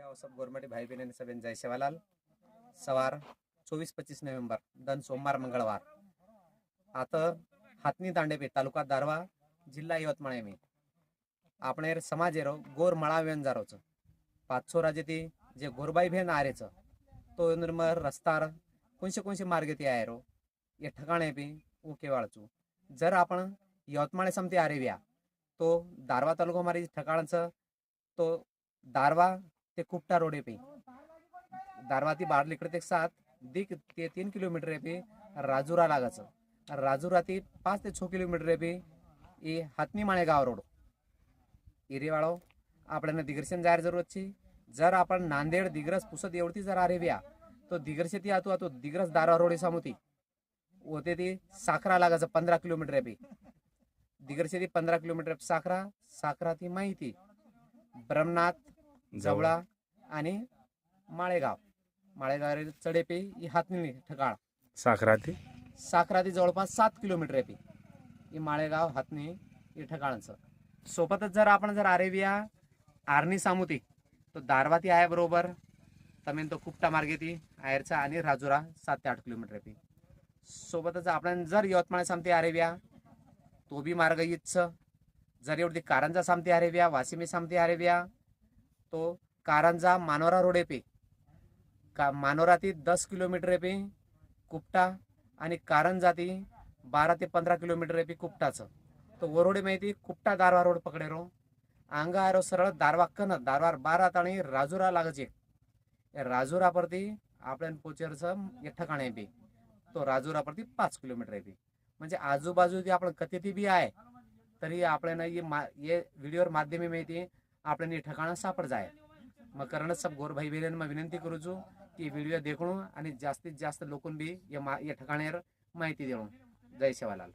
आओ सब गोरमाटी भाई बहन सब जय सेवालाल। सवार 24-25 नोव्हेंबर दन सोमवार मंगळवार आता हातनी तांडेपे तालुका दारवा जिल्हा यवतमाळ में आपणे समाजेरो गोर मळा व्यंजारोच 500 राजे ती जे गोरबाई भेन आरेच तो निर्मर रस्तार कोणसे मार्ग ते आयरो ये ठिकाणे पे ओके वाळचू जर आपण यवतमाळ समते आरेव्या तो दारवा तालुका मारी ठिकाणचं तो दारवा ते कुपटा रोडे पे दारवा ती बार लिकडे ते 7 दिक ते 3 किलोमीटर पे राजुरा लागाच राजुरा ती 5 ते 6 किलोमीटर पे ये हातनी माळे गाव रोड एरियावाळो आपल्याला दिग्रसन जायला जरूरत छी जर आपण नांदेड दिग्रस पुसत एवढी जर आरेव्या तो दिग्रस ती आतो दिग्रस दारवा रोड सामुती होते ती साखरा लागाच 15 किलोमीटर पे दिग्रस ती 15 किलोमीटर साखरा ती माहिती ब्रह्मनाथ जवळा आणि माळेगाव चढेपे ही हातनी ठिकाण साखराती जवळपास 7 किलोमीटर पे ही माळेगाव हातनी ही ठिकाणचं सोबतच जर आपण जर आरेविया आर्नी सामुती तो दारवाती आहे बरोबर तमेन तो कुपटा मार्गे ती आयरचा आणि राजुरा 7 ते 8 किलोमीटर पे सोबतच आपण जर यवतमाळ सामते आरेविया तो बी मार्ग इच्छ जर एवढी कारंजा सामते आरेविया वासिमे सामते आरेविया तो कारंजा मानोरा रोडे पे मानोरा ती 10 किलोमीटर पे कुपटा आणि कारंजा ती 12 ते 15 किलोमीटर पे कुपटाचं तो वरोडे माहिती कुपटा दारवा रोड पकडे रो आंगा आरो सरळ दारवा कन दारवार 12 आणि राजुरा लागचे राजुरा परती आपण पोचरचं एक ठिकाणे पे तो राजुरा परती 5 किलोमीटर पे म्हणजे आजूबाजू ती आपण कथेती बी आहे तरी आपल्याला ये व्हिडिओ माध्यमे माहिती आपण ये ठिकाण सापड जाय मग कारण सब गोर भाई बहन में विनंती करू छू की व्हिडिओ देखणू आणि जास्तीत जास्त लोकून बी या ठिकाणेर माहिती देणू जय सेवालाल।